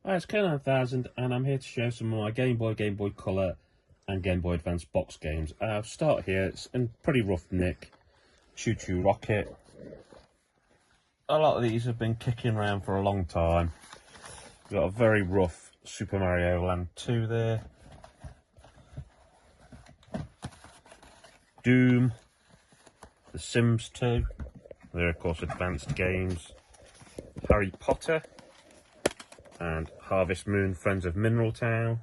Hi, it's K9000 and I'm here to show some of my Game Boy, Game Boy Color and Game Boy Advance box games. I'll start here. It's in pretty rough nick. Choo Choo Rocket. A lot of these have been kicking around for a long time. We've got a very rough Super Mario Land 2 there. Doom. The Sims 2. They're of course advanced games. Harry Potter. And Harvest Moon, Friends of Mineral Town.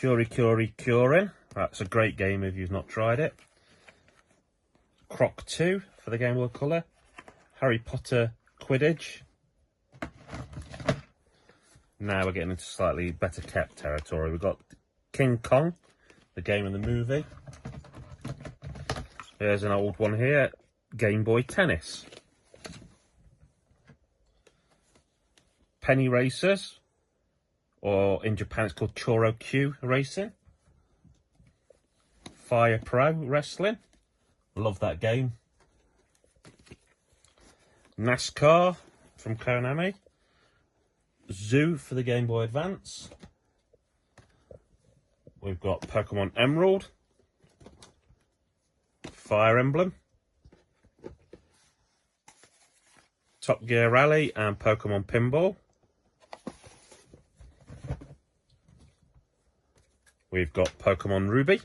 Curin. That's a great game if you've not tried it. Croc 2 for the Game Boy Color. Harry Potter Quidditch. Now we're getting into slightly better kept territory. We've got King Kong, the game and the movie. Here's an old one here. Game Boy Tennis. Penny Racers, or in Japan it's called Choro Q Racing. Fire Pro Wrestling. Love that game. NASCAR from Konami. Zoo for the Game Boy Advance. We've got Pokemon Emerald. Fire Emblem. Top Gear Rally and Pokemon Pinball. We've got Pokemon Ruby.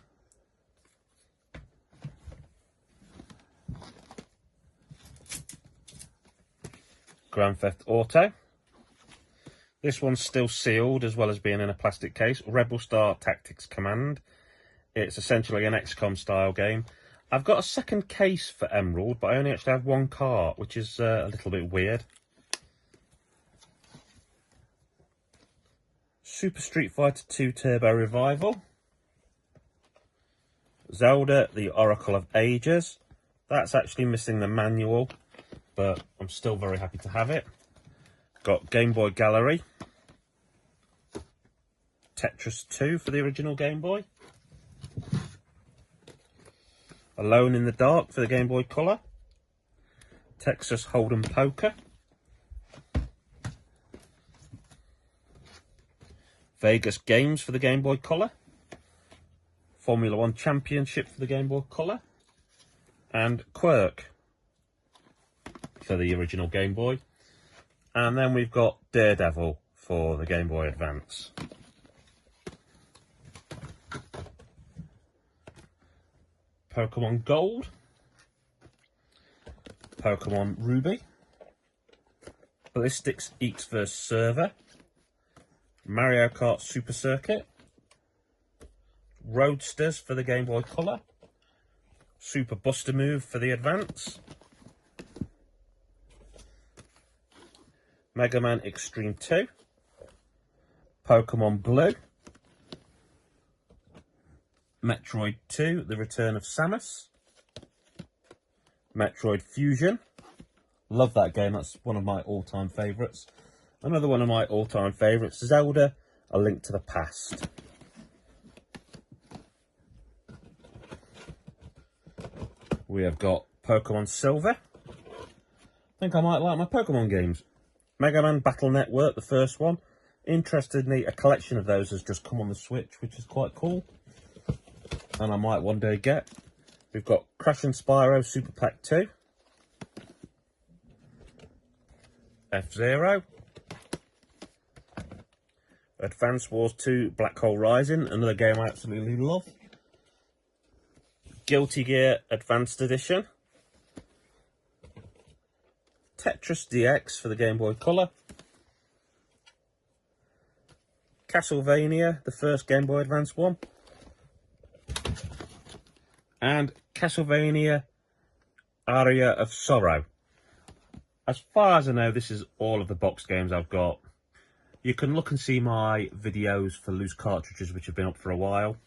Grand Theft Auto. This one's still sealed as well as being in a plastic case. Rebel Star Tactics Command. It's essentially an XCOM style game. I've got a second case for Emerald, but I only actually have one cart, which is a little bit weird. Super Street Fighter 2 Turbo Revival. Zelda, the Oracle of Ages. That's actually missing the manual, but I'm still very happy to have it. Got Game Boy Gallery. Tetris 2 for the original Game Boy. Alone in the Dark for the Game Boy Color. Texas Hold'em Poker. Vegas Games for the Game Boy Color. Formula 1 Championship for the Game Boy Color. And Quirk for the original Game Boy. And then we've got Daredevil for the Game Boy Advance. Pokemon Gold, Pokemon Ruby, Ballistics Eats vs Server, Mario Kart Super Circuit, Roadsters for the Game Boy Color, Super Buster Move for the Advance, Mega Man Extreme 2, Pokemon Blue, Metroid 2, The Return of Samus. Metroid Fusion. Love that game, that's one of my all-time favourites. Another one of my all-time favourites, Zelda, A Link to the Past. We have got Pokemon Silver. I think I might like my Pokemon games. Mega Man Battle Network, the first one. Interestingly, a collection of those has just come on the Switch, which is quite cool. And I might one day get. We've got Crash and Spyro Super Pack 2. F-Zero. Advance Wars 2 Black Hole Rising, another game I absolutely love. Guilty Gear Advanced Edition. Tetris DX for the Game Boy Color. Castlevania, the first Game Boy Advance one. And Castlevania Aria of Sorrow. As far as I know, this is all of the box games I've got. You can look and see my videos for loose cartridges, which have been up for a while.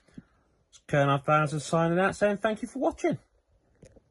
It's K9000 signing out, saying thank you for watching.